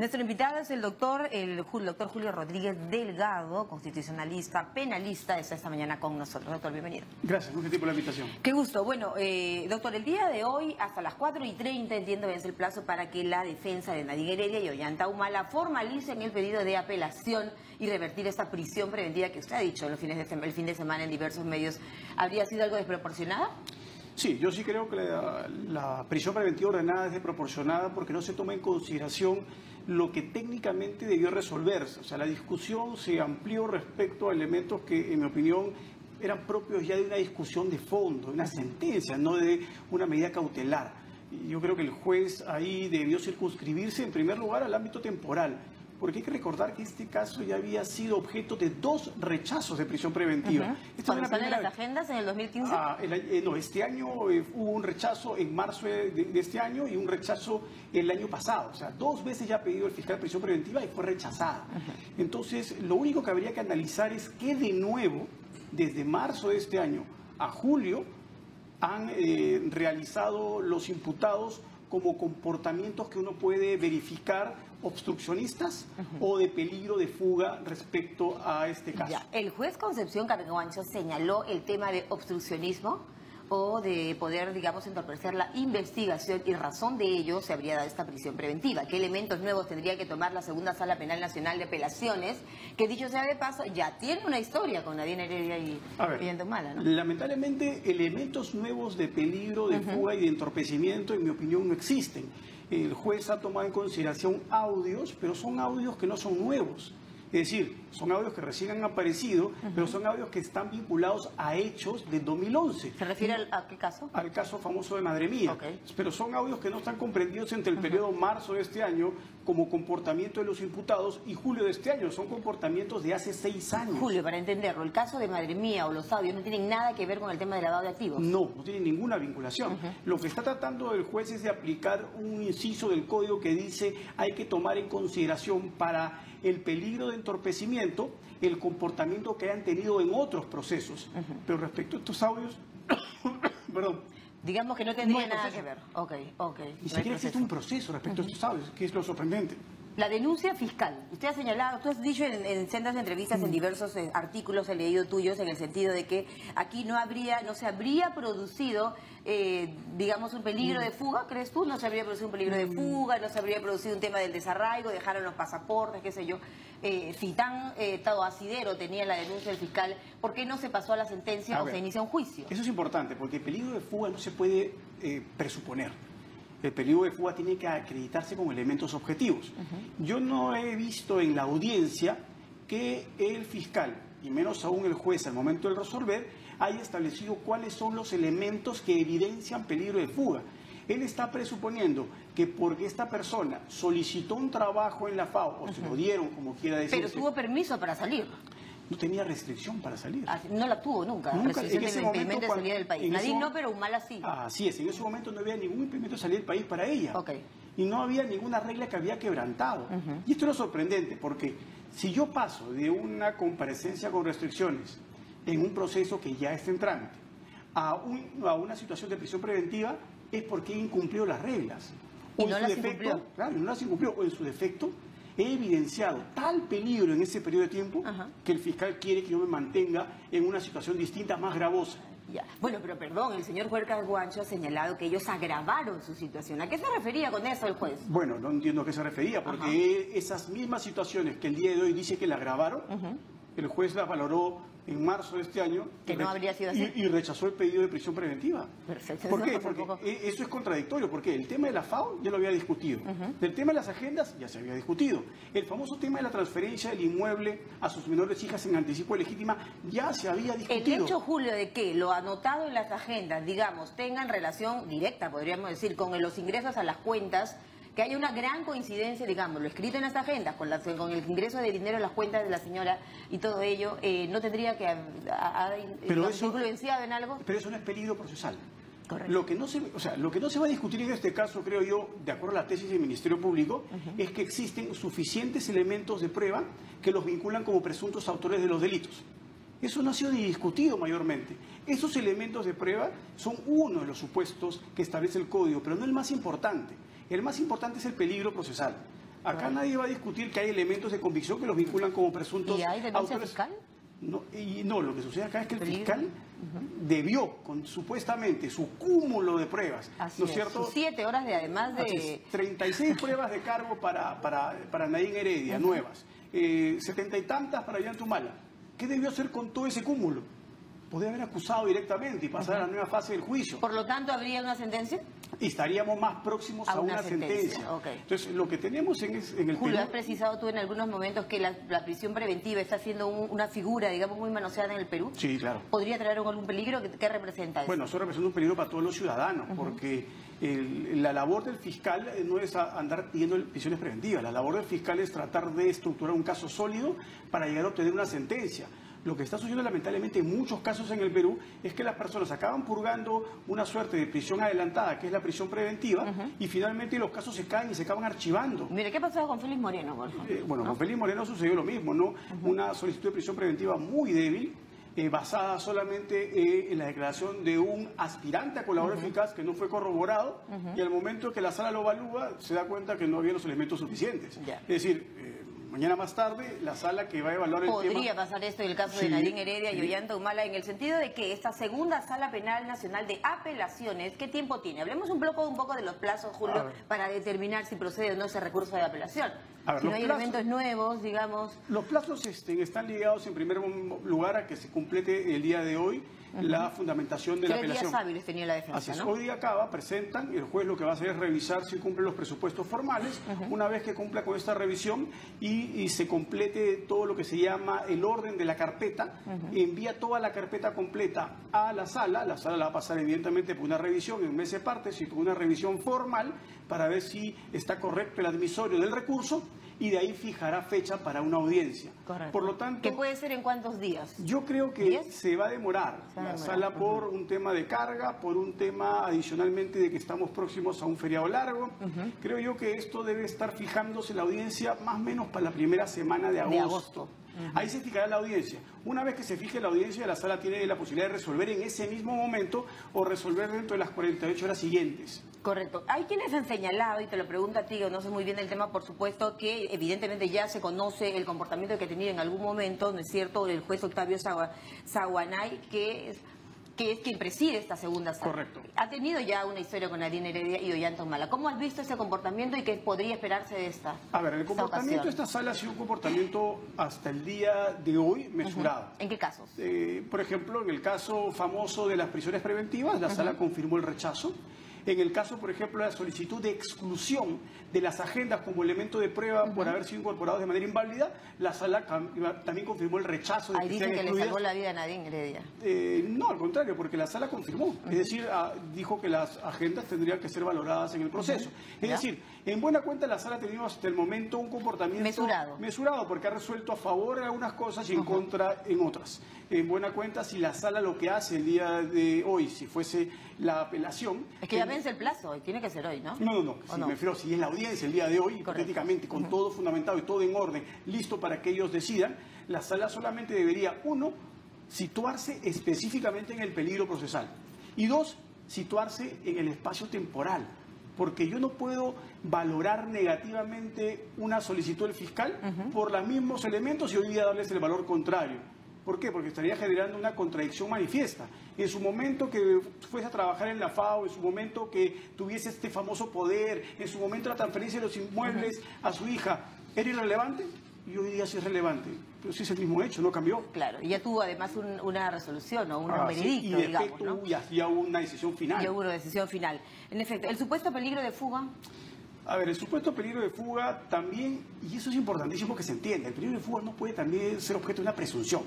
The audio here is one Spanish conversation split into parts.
Nuestro invitado es el doctor Julio Rodríguez Delgado, constitucionalista, penalista, está esta mañana con nosotros. Doctor, bienvenido. Gracias, mucho tiempo por la invitación. Qué gusto. Bueno, doctor, el día de hoy, hasta las 4:30, entiendo, vence el plazo para que la defensa de Nadine Heredia y Ollanta Humala formalicen el pedido de apelación y revertir esta prisión preventiva que usted ha dicho el fin de semana en diversos medios. ¿Habría sido algo desproporcionada? Sí, yo sí creo que la prisión preventiva ordenada es desproporcionada porque no se toma en consideración lo que técnicamente debió resolverse. O sea, la discusión se amplió respecto a elementos que, en mi opinión, eran propios ya de una discusión de fondo, de una sentencia, no de una medida cautelar. Y yo creo que el juez ahí debió circunscribirse, en primer lugar, al ámbito temporal. Porque hay que recordar que este caso ya había sido objeto de 2 rechazos de prisión preventiva. ¿Cuándo están en las agendas, en el 2015? No, este año hubo un rechazo en marzo de este año y un rechazo el año pasado. O sea, 2 veces ya ha pedido el fiscal prisión preventiva y fue rechazada. Entonces, lo único que habría que analizar es que de nuevo, desde marzo de este año a julio, han realizado los imputados como comportamientos que uno puede verificar obstruccionistas o de peligro de fuga respecto a este caso. Ya. El juez Concepción Carguancho señaló el tema de obstruccionismo o de poder, digamos, entorpecer la investigación, y razón de ello se habría dado esta prisión preventiva. ¿Qué elementos nuevos tendría que tomar la Segunda Sala Penal Nacional de Apelaciones, que, dicho sea de paso, ya tiene una historia con Nadine Heredia y Ollanta Humala, ¿no? Lamentablemente, elementos nuevos de peligro, de fuga y de entorpecimiento, en mi opinión, no existen. El juez ha tomado en consideración audios, pero son audios que no son nuevos. Es decir, son audios que recién han aparecido, pero son audios que están vinculados a hechos de 2011. ¿Se refiere a qué caso? Al caso famoso de Madre Mía. Okay. Pero son audios que no están comprendidos entre el periodo marzo de este año como comportamiento de los imputados y julio de este año. Son comportamientos de hace 6 años. Julio, para entenderlo, el caso de Madre Mía o los audios no tienen nada que ver con el tema de lavado de activos. No tienen ninguna vinculación. Lo que está tratando el juez es de aplicar un inciso del código que dice hay que tomar en consideración para el peligro de entorpecimiento el comportamiento que hayan tenido en otros procesos. Pero respecto a estos audios, perdón. Digamos que no tendría nada que ver. Ok. Ni siquiera existe un proceso respecto a estos audios, que es lo sorprendente. La denuncia fiscal. Usted ha señalado, tú has dicho en sendas entrevistas, en diversos artículos he leído tuyos, en el sentido de que aquí no se habría producido, digamos, un peligro de fuga, ¿crees tú? No se habría producido un peligro de fuga, no se habría producido un tema del desarraigo, dejaron los pasaportes, qué sé yo. Si tan asidero tenía la denuncia del fiscal, ¿por qué no se pasó a la sentencia o se inicia un juicio? Eso es importante, porque el peligro de fuga no se puede presuponer. El peligro de fuga tiene que acreditarse con elementos objetivos. Yo no he visto en la audiencia que el fiscal, y menos aún el juez al momento de resolver, haya establecido cuáles son los elementos que evidencian peligro de fuga. Él está presuponiendo que porque esta persona solicitó un trabajo en la FAO, o se lo dieron, como quiera decirse. Pero tuvo permiso para salir. No tenía restricción para salir. No la tuvo nunca. Nunca. En ese momento, de salir del país. Nadie no, pero Humala sí. Así es, en ese momento no había ningún impedimento de salir del país para ella. Y no había ninguna regla que había quebrantado. Y esto es lo sorprendente, porque si yo paso de una comparecencia con restricciones en un proceso que ya está en trámite a una situación de prisión preventiva, es porque he incumplido las reglas. Y no las incumplió. Claro, no las incumplió. O en su defecto, he evidenciado tal peligro en ese periodo de tiempo que el fiscal quiere que yo me mantenga en una situación distinta, más gravosa. Ya. Bueno, pero perdón, el señor juez Carguancho ha señalado que ellos agravaron su situación. ¿A qué se refería con eso el juez? Bueno, no entiendo a qué se refería, porque esas mismas situaciones que el día de hoy dice que la agravaron, el juez las valoró en marzo de este año que no habría sido así y rechazó el pedido de prisión preventiva. Perfecto. ¿Por qué? Porque eso es contradictorio, porque el tema de la FAO ya lo había discutido, el tema de las agendas ya se había discutido, el famoso tema de la transferencia del inmueble a sus menores hijas en anticipo de legítima ya se había discutido. El hecho, Julio, de que lo anotado en las agendas, digamos, tengan relación directa, podríamos decir, con los ingresos a las cuentas, que haya una gran coincidencia, digamos, lo escrito en las agendas, con el ingreso de dinero en las cuentas de la señora y todo ello, ¿no tendría que haber influenciado en algo? Pero eso no es peligro procesal. Correcto. Lo que no se va a discutir en este caso, creo yo, de acuerdo a la tesis del Ministerio Público, es que existen suficientes elementos de prueba que los vinculan como presuntos autores de los delitos. Eso no ha sido ni discutido mayormente. Esos elementos de prueba son uno de los supuestos que establece el Código, pero no el más importante. El más importante es el peligro procesal. Acá nadie va a discutir que hay elementos de convicción que los vinculan como presuntos ¿Y hay denuncia autores. fiscal? No, lo que sucede acá es que el fiscal debió, con supuestamente su cúmulo de pruebas, Así ¿no es cierto? Sus 7 horas de además Así de... es, 36 pruebas de cargo para Nadine Heredia, nuevas, 70 y tantas para Ollantumala. ¿Qué debió hacer con todo ese cúmulo? Podría haber acusado directamente y pasar a la nueva fase del juicio. Por lo tanto, ¿habría una sentencia? Y estaríamos más próximos a una sentencia. Okay. Entonces, lo que tenemos en el Julio, Perú... has precisado tú en algunos momentos que la prisión preventiva está siendo una figura, digamos, muy manoseada en el Perú. Sí, claro. ¿Podría traer algún peligro? ¿Qué representa eso? Bueno, eso representa un peligro para todos los ciudadanos, porque la labor del fiscal no es andar pidiendo prisiones preventivas. La labor del fiscal es tratar de estructurar un caso sólido para llegar a obtener una sentencia. Lo que está sucediendo lamentablemente en muchos casos en el Perú es que las personas acaban purgando una suerte de prisión adelantada, que es la prisión preventiva, y finalmente los casos se caen y se acaban archivando. Mire, ¿qué pasó con Félix Moreno, por ejemplo? Bueno, con Félix Moreno sucedió lo mismo, ¿no? Una solicitud de prisión preventiva muy débil, basada solamente en la declaración de un aspirante a colaborador eficaz que no fue corroborado, y al momento que la sala lo evalúa se da cuenta que no había los elementos suficientes. Ya. Es decir, mañana más tarde, la sala que va a evaluar el tema... Podría pasar esto en el caso de Nadine Heredia y Ollantumala, en el sentido de que esta segunda Sala Penal Nacional de Apelaciones, ¿qué tiempo tiene? Hablemos un poco de los plazos, Julio, para determinar si procede o no ese recurso de apelación. Si no hay elementos nuevos, digamos... Los plazos están ligados en primer lugar a que se complete el día de hoy la fundamentación de la apelación. 3 días hábiles tenía la defensa, Así es, ¿no? hoy día acaba, presentan, y el juez lo que va a hacer es revisar si cumplen los presupuestos formales. Una vez que cumpla con esta revisión y se complete todo lo que se llama el orden de la carpeta, envía toda la carpeta completa a la sala la va a pasar evidentemente por una revisión en meses partes y por una revisión formal para ver si está correcto el admisorio del recurso, y de ahí fijará fecha para una audiencia. Correcto. Por lo tanto... ¿Qué puede ser en cuántos días? Yo creo que 10? se va a demorar la sala por un tema de carga, por un tema adicionalmente de que estamos próximos a un feriado largo. Creo yo que esto debe estar fijándose la audiencia más o menos para la primera semana de agosto. Ahí se fijará la audiencia. Una vez que se fije la audiencia, la sala tiene la posibilidad de resolver en ese mismo momento o resolver dentro de las 48 horas siguientes. Correcto. Hay quienes han señalado, y te lo pregunto a ti, que no sé muy bien el tema, por supuesto, que evidentemente ya se conoce el comportamiento que ha tenido en algún momento, ¿no es cierto?, el juez Octavio Saguanay, que es quien preside esta segunda sala. Correcto. Ha tenido ya una historia con Nadine Heredia y Ollantumala. ¿Cómo has visto ese comportamiento y qué podría esperarse de esta A ver, el comportamiento de ocasión? esta sala ha sido un comportamiento hasta el día de hoy mesurado. ¿En qué casos? Por ejemplo, en el caso famoso de las prisiones preventivas, la sala confirmó el rechazo. En el caso, por ejemplo, de la solicitud de exclusión de las agendas como elemento de prueba por haber sido incorporados de manera inválida, la sala también confirmó el rechazo de Ahí que dicen sean que le excluidas. salvó la vida a Nadine Heredia. No, al contrario, porque la sala confirmó. Es decir, dijo que las agendas tendrían que ser valoradas en el proceso. Es decir, en buena cuenta la sala ha tenido hasta el momento un comportamiento mesurado, porque ha resuelto a favor en algunas cosas y en contra en otras. En buena cuenta, si la sala lo que hace el día de hoy, si fuese la apelación... Es que ya vence el plazo, y tiene que ser hoy, ¿no? No. Me refiero, si es la audiencia el día de hoy, hipotéticamente, con todo fundamentado y todo en orden, listo para que ellos decidan, la sala solamente debería, 1, situarse específicamente en el peligro procesal, y 2, situarse en el espacio temporal, porque yo no puedo valorar negativamente una solicitud del fiscal por los mismos elementos y hoy día darles el valor contrario. ¿Por qué? Porque estaría generando una contradicción manifiesta. En su momento que fuese a trabajar en la FAO, en su momento que tuviese este famoso poder, en su momento la transferencia de los inmuebles a su hija, ¿era irrelevante? Y hoy día sí es relevante. Pero sí es el mismo hecho, no cambió. Claro, y ya tuvo además una resolución o un veredicto, y de digamos, efecto, ¿no? ya hubo una decisión final. Ya hubo una decisión final. En efecto, ¿el supuesto peligro de fuga? A ver, el supuesto peligro de fuga también, y eso es importantísimo que se entienda, el peligro de fuga no puede también ser objeto de una presunción.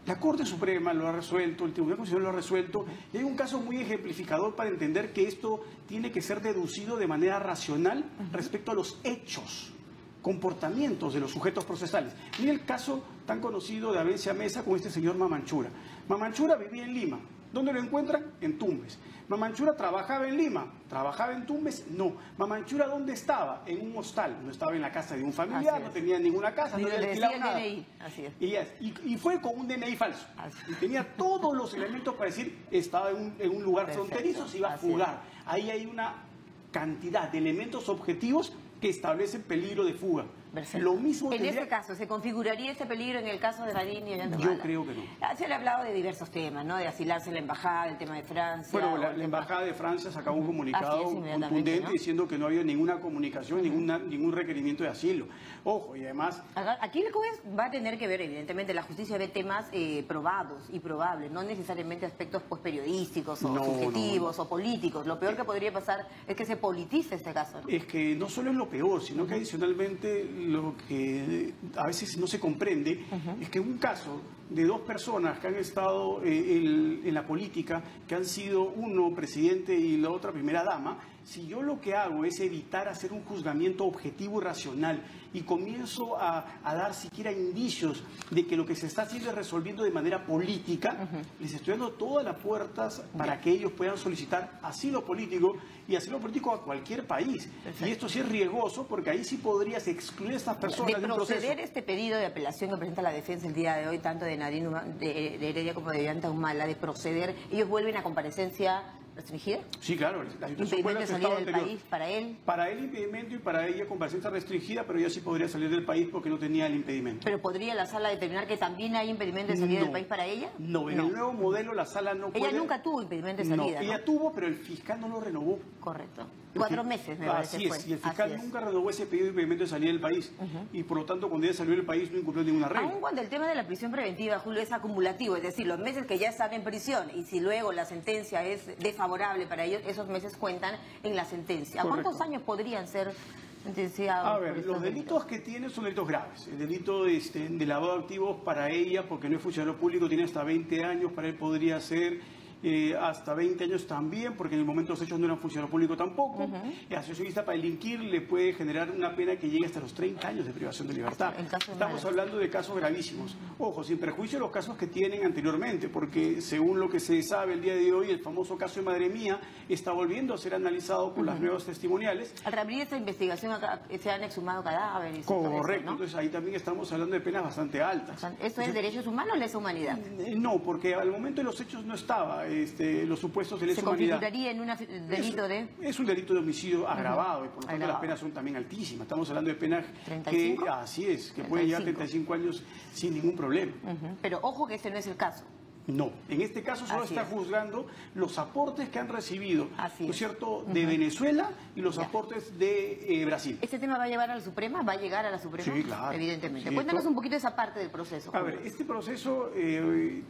La Corte Suprema lo ha resuelto, el Tribunal Constitucional lo ha resuelto, y hay un caso muy ejemplificador para entender que esto tiene que ser deducido de manera racional respecto a los hechos, comportamientos de los sujetos procesales. Mira el caso tan conocido de Avencia Mesa con este señor Mamanchura. Mamanchura vivía en Lima. ¿Dónde lo encuentran? En Tumbes. Mamanchura trabajaba en Lima. ¿Trabajaba en Tumbes? No. Mamanchura, ¿dónde estaba? En un hostal. No estaba en la casa de un familiar, no tenía ninguna casa, no le alquilaba nada. DNI. Así es. Y fue con un DNI falso. Y tenía todos los elementos para decir estaba en un lugar fronterizo, se iba a fugar. Ahí hay una cantidad de elementos objetivos que establece peligro de fuga. Perfecto. Lo mismo en ese caso, ¿se configuraría este peligro en el caso de Nadine y Ollanta Yo Humala? creo que no. Se le ha hablado de diversos temas, ¿no? De asilarse en la embajada, el tema de Francia. Bueno, la embajada de Francia sacaba un comunicado contundente, ¿no?, diciendo que no había ninguna comunicación, ningún requerimiento de asilo. Ojo, y además... Aquí el juez va a tener que ver, evidentemente, la justicia ve temas probados y probables, no necesariamente aspectos pues, periodísticos o subjetivos o políticos. Lo peor que podría pasar es que se politice este caso, ¿no? Es que no solo es lo peor, sino que adicionalmente lo que a veces no se comprende es que un caso de dos personas que han estado en la política, que han sido uno presidente y la otra primera dama, si yo lo que hago es evitar hacer un juzgamiento objetivo y racional y comienzo a dar siquiera indicios de que lo que se está haciendo es resolviendo de manera política, les estoy dando todas las puertas para que ellos puedan solicitar asilo político y asilo político a cualquier país. Perfecto. Y esto sí es riesgoso porque ahí sí podrías excluir a estas personas de un proceso. Proceder este pedido de apelación que presenta la defensa el día de hoy, tanto de Nadine de Heredia como de Ollanta Humala, de proceder, ellos vuelven a comparecencia restringida. Sí, claro. La situación impedimento de salida del país para él. Para él impedimento y para ella comparecencia restringida, pero ella sí podría salir del país porque no tenía el impedimento. ¿Pero podría la sala determinar que también hay impedimento de salida del país para ella? No, en el nuevo modelo la sala no puede... Ella nunca tuvo impedimento de salida, ella tuvo, pero el fiscal no lo renovó. Correcto. 4 meses, me parece. Así es, y el fiscal nunca renovó ese pedido de impedimento de salida del país. Y por lo tanto, cuando ella salió del país no incumplió ninguna regla. Aún cuando el tema de la prisión preventiva, Julio, es acumulativo, es decir, los meses que ya están en prisión y si luego la sentencia es desfavorable para ellos, esos meses cuentan en la sentencia. ¿A cuántos años podrían ser sentenciados? A ver, los delitos que tiene son delitos graves. El delito de lavado de activos para ella, porque no es funcionario público, tiene hasta 20 años, para él podría ser... hasta 20 años también, porque en el momento de los hechos no era funcionario público tampoco. El asociacionista para delinquir le puede generar una pena que llegue hasta los 30 años de privación de libertad. Estamos hablando de casos gravísimos. Ojo, sin perjuicio de los casos que tienen anteriormente, porque según lo que se sabe el día de hoy, el famoso caso de Madre Mía está volviendo a ser analizado con las nuevas testimoniales. Al reabrir esta investigación se han exhumado cadáveres. Correcto, eso, ¿no? Entonces ahí también estamos hablando de penas bastante altas. ¿Esto es derechos humanos o lesa humanidad? No, porque al momento de los hechos no estaba los supuestos de lesa humanidad. ¿Se configuraría en un delito de...? Es un delito de homicidio agravado y por lo tanto las penas son también altísimas. Estamos hablando de penas que, así es, que pueden llegar a 35 años sin ningún problema. Pero ojo que este no es el caso. No, en este caso solo está juzgando los aportes que han recibido, ¿no es cierto?, de Venezuela y los aportes de Brasil. ¿Este tema va a llevar a la Suprema? ¿Va a llegar a la Suprema? Sí, claro. Evidentemente. Cuéntanos un poquito esa parte del proceso. A ver, este proceso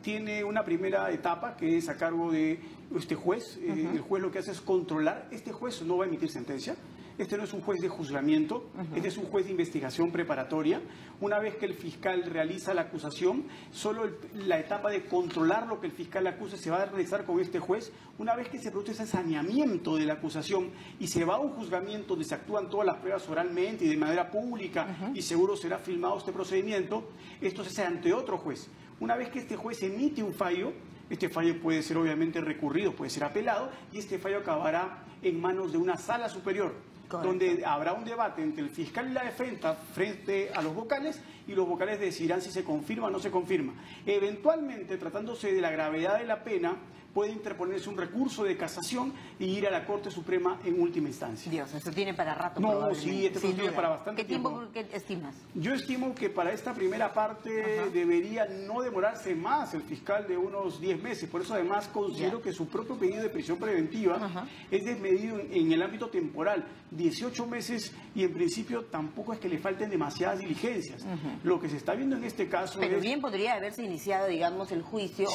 tiene una primera etapa que es a cargo de este juez. El juez lo que hace es controlar. Este juez no va a emitir sentencia. Este no es un juez de juzgamiento, este es un juez de investigación preparatoria. Una vez que el fiscal realiza la acusación, solo la etapa de controlar lo que el fiscal acusa se va a realizar con este juez. Una vez que se produce ese saneamiento de la acusación y se va a un juzgamiento donde se actúan todas las pruebas oralmente y de manera pública y seguro será filmado este procedimiento, esto se hace ante otro juez. Una vez que este juez emite un fallo, este fallo puede ser obviamente recurrido, puede ser apelado y este fallo acabará en manos de una sala superior. Correcto. Donde habrá un debate entre el fiscal y la defensa frente a los vocales y los vocales decidirán si se confirma o no se confirma. Eventualmente, tratándose de la gravedad de la pena, puede interponerse un recurso de casación y ir a la Corte Suprema en última instancia. Dios, eso tiene para rato. No, sí, este tiene para bastante tiempo. ¿Qué tiempo estimas? Yo estimo que para esta primera parte debería no demorarse más el fiscal de unos 10 meses. Por eso además considero que su propio pedido de prisión preventiva es desmedido en el ámbito temporal. 18 meses y en principio tampoco es que le falten demasiadas diligencias. Lo que se está viendo en este caso Pero bien podría haberse iniciado, digamos, el juicio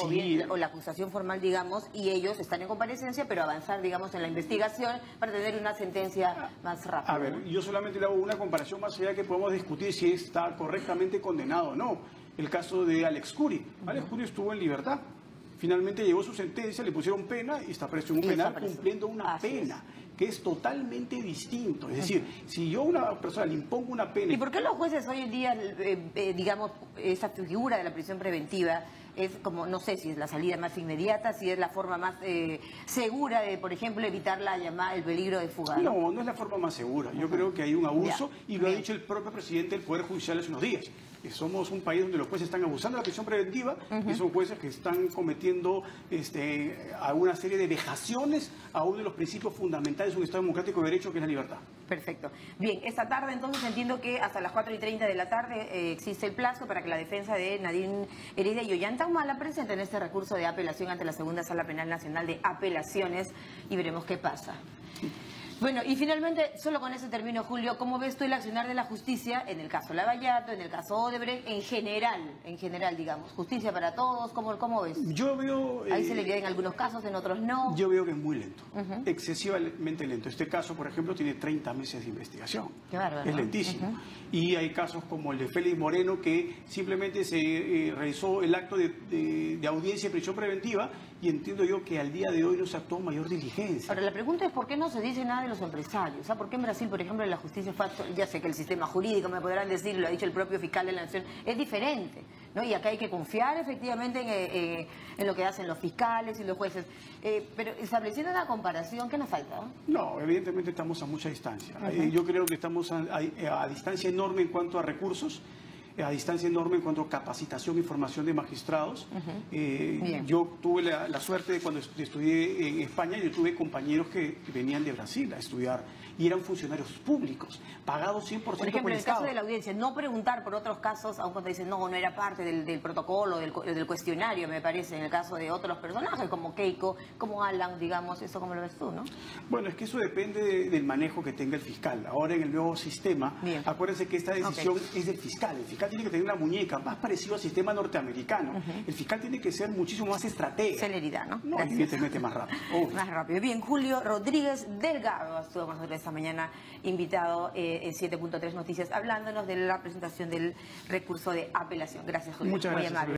o la acusación formal, digamos, y ellos están en comparecencia, pero avanzar, digamos, en la investigación para tener una sentencia más rápida. A ver, yo solamente le hago una comparación más allá que podemos discutir si está correctamente condenado o no. El caso de Alex Curi. Alex Curi estuvo en libertad. Finalmente llegó su sentencia, le pusieron pena y está preso en un penal cumpliendo una pena. Que es totalmente distinto. Es decir, si yo a una persona le impongo una pena... ¿Y por qué los jueces hoy en día, digamos, esa figura de la prisión preventiva es como, no sé si es la salida más inmediata, si es la forma más segura de, por ejemplo, evitar el peligro de fuga? No, no es la forma más segura. Yo creo que hay un abuso y lo ha dicho el propio presidente del Poder Judicial hace unos días. Somos un país donde los jueces están abusando de la prisión preventiva y son jueces que están cometiendo a una serie de vejaciones a uno de los principios fundamentales de un Estado democrático de derecho, que es la libertad. Perfecto. Bien, esta tarde entonces entiendo que hasta las 4:30 de la tarde existe el plazo para que la defensa de Nadine Heredia y Ollanta Humala presenten este recurso de apelación ante la Segunda Sala Penal Nacional de Apelaciones y veremos qué pasa. Bueno, y finalmente, solo con eso termino, Julio, ¿cómo ves tú el accionar de la justicia en el caso Lavallato, en el caso Odebrecht, en general, digamos? Justicia para todos, ¿cómo ves? Yo veo... Hay celeridad en algunos casos, en otros no. Yo veo que es muy lento, excesivamente lento. Este caso, por ejemplo, tiene 30 meses de investigación. Qué bárbaro, es lentísimo. Y hay casos como el de Félix Moreno, que simplemente se realizó el acto de audiencia de prisión preventiva, y entiendo yo que al día de hoy no se actuó mayor diligencia. Ahora, la pregunta es ¿por qué no se dice nada de los empresarios? ¿Por qué en Brasil, por ejemplo, la justicia fue ya sé que el sistema jurídico, me podrán decir, lo ha dicho el propio fiscal de la Nación, es diferente, ¿no? Y acá hay que confiar efectivamente en lo que hacen los fiscales y los jueces. Pero estableciendo una comparación, ¿qué nos falta? No, evidentemente estamos a mucha distancia. Yo creo que estamos a distancia enorme en cuanto a recursos, a distancia enorme en cuanto a capacitación y formación de magistrados. Yo tuve la suerte de cuando estudié en España, yo tuve compañeros que venían de Brasil a estudiar y eran funcionarios públicos, pagados 100% por ejemplo, el en el Estado. caso de la audiencia, no preguntar por otros casos, aun cuando dicen no era parte del protocolo, del cuestionario, me parece, en el caso de otros personajes como Keiko, como Alan, digamos, eso como lo ves tú, ¿no? Bueno, es que eso depende del manejo que tenga el fiscal. Ahora en el nuevo sistema, acuérdense que esta decisión es del fiscal. El fiscal tiene que tener una muñeca más parecido al sistema norteamericano. El fiscal tiene que ser muchísimo más estratega. Celeridad, ¿no? No, evidentemente más rápido. Más rápido. Bien, Julio Rodríguez Delgado estuvo con nosotros esta mañana, invitado en 7.3 Noticias, hablándonos de la presentación del recurso de apelación. Gracias, Julio. Muchas gracias. Muy amable.